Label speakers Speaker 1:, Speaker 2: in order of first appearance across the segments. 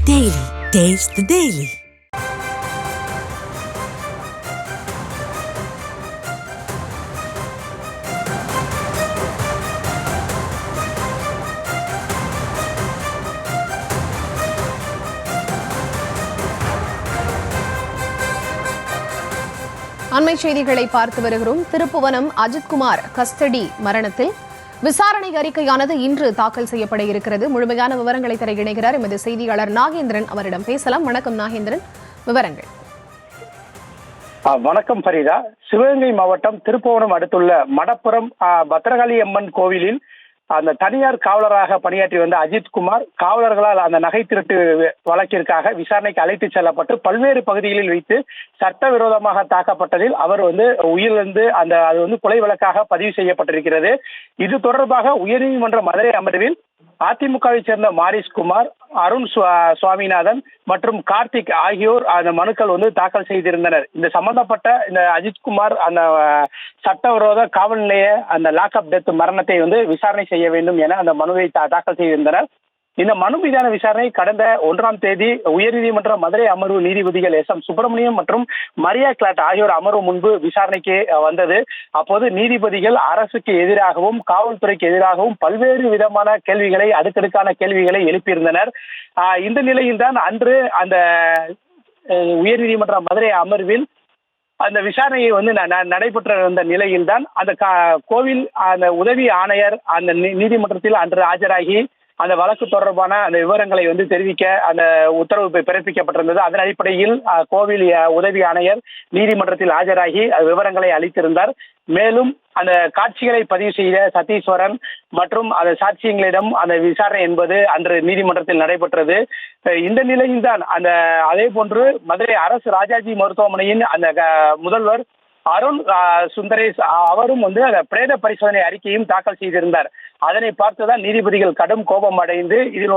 Speaker 1: Daily. Taste the Daily.
Speaker 2: அண்மை செய்திகளை பார்த்து வருகிறோம். திருப்புவனம் அஜித்குமார் கஸ்டடி மரணத்தில் விசாரணை அறிக்கையானது இன்று தாக்கல் செய்யப்பட இருக்கிறது. முழுமையான விவரங்களை தர இணைகிறார் எமது செய்தியாளர் நாகேந்திரன். அவரிடம் பேசலாம். வணக்கம் நாகேந்திரன், விவரங்கள்.
Speaker 3: வணக்கம் ஃபரீதா. சிவகங்கை மாவட்டம் திருப்புவனம் அடுத்துள்ள மடப்புறம் பத்ரகாளி அம்மன் கோவிலில் அந்த தனியார் காவலராக பணியாற்றி வந்த அஜித்குமார் காவலர்களால் அந்த நகை திருட்டு வழக்கிற்காக விசாரணைக்கு அழைத்து செல்லப்பட்டு பல்வேறு பகுதிகளில் வைத்து சட்டவிரோதமாக தாக்கப்பட்டதில் அவர் உயிரிழந்து அது கொலை வழக்காக பதிவு செய்யப்பட்டிருக்கிறது. இது தொடர்பாக உயர்நீதிமன்ற மதுரை அமர்வில் அதிமுகவை சேர்ந்த மாரிஸ்குமார், அருண் சுவாமிநாதன் மற்றும் கார்த்திக் ஆகியோர் அந்த மனுக்கள் தாக்கல் செய்திருந்தனர். இந்த சம்பந்தப்பட்ட இந்த அஜித்குமார் அந்த சட்டவிரோத காவல் நிலைய அந்த லாக்அப் டெத் மரணத்தை விசாரணை செய்ய வேண்டும் என அந்த மனுவை தாக்கல் செய்திருந்தனர். இந்த மனு மீதான விசாரணை கடந்த 1ஆம் தேதி உயர்நீதிமன்ற மதுரை அமர்வு நீதிபதிகள் SM சுப்பிரமணியம் மற்றும் மரியா கிளாட் ஆகியோர் அமர்வு முன்பு விசாரணைக்கு வந்தது. அப்போது நீதிபதிகள் அரசுக்கு எதிராகவும் காவல்துறைக்கு எதிராகவும் பல்வேறு விதமான கேள்விகளை, அடுக்கடுக்கான கேள்விகளை எழுப்பியிருந்தனர். இந்த நிலையில்தான் அன்று அந்த உயர்நீதிமன்ற மதுரை அமர்வில் அந்த விசாரணையை நடைபெற்ற நிலையில்தான் அந்த கோவில் அந்த உதவி ஆணையர் அந்த நீதிமன்றத்தில் அன்று ஆஜராகி அந்த வழக்கு தொடர்பான அந்த விவரங்களை தெரிவிக்க அந்த உத்தரவு பிறப்பிக்கப்பட்டிருந்தது. அதன் அடிப்படையில் கோவில் உதவி ஆணையர் நீதிமன்றத்தில் ஆஜராகி விவரங்களை அளித்திருந்தார். மேலும் அந்த காட்சிகளை பதிவு செய்த சதீஸ்வரன் மற்றும் அந்த சாட்சியங்களிடம் அந்த விசாரணை என்பது அன்று நீதிமன்றத்தில் நடைபெற்றது. இந்த நிலையில்தான் அதே போன்று மதுரை அரசு ராஜாஜி மருத்துவமனையின் அந்த முதல்வர் அருண் சுந்தரேஷ் அவரும் அந்த பிரேத பரிசோதனை அறிக்கையும் தாக்கல் செய்திருந்தார். அதனை பார்த்துதான் நீதிபதிகள் கடும் கோபம் அடைந்து இதில்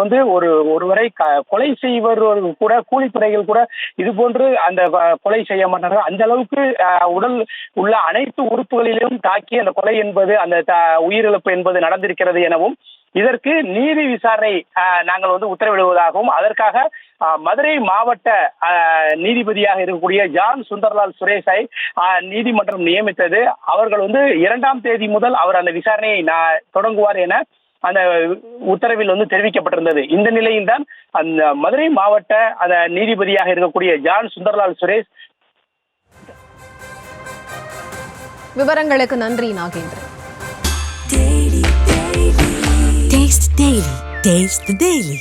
Speaker 3: ஒருவரை கொலை செய்வர்கள் கூட, கூலிப்படைகள் கூட இது போன்று அந்த கொலை செய்ய மாட்டார்கள். அந்த அளவுக்கு உடல் உள்ள அனைத்து உறுப்புகளிலும் தாக்கி அந்த கொலை என்பது அந்த உயிரிழப்பு என்பது நடந்திருக்கிறது எனவும் இதற்கு நீதி விசாரணை நாங்கள் உத்தரவிடுவதாகவும் அதற்காக மதுரை மாவட்ட நீதிபதியாக இருக்கக்கூடிய ஜான் சுந்தர்லால் சுரேஷை நீதிமன்றம் நியமித்தது. அவர்கள் 2ஆம் தேதி முதல் அவர் அந்த விசாரணையை தொடங்குவார் என அந்த உத்தரவில் தெரிவிக்கப்பட்டிருந்தது. இந்த நிலையில்தான் அந்த மதுரை மாவட்ட அந்த நீதிபதியாக இருக்கக்கூடிய ஜான் சுந்தர்லால் சுரேஷ்.
Speaker 2: விவரங்களுக்கு நன்றி நாகேந்திரன்.
Speaker 1: Taste the Daily.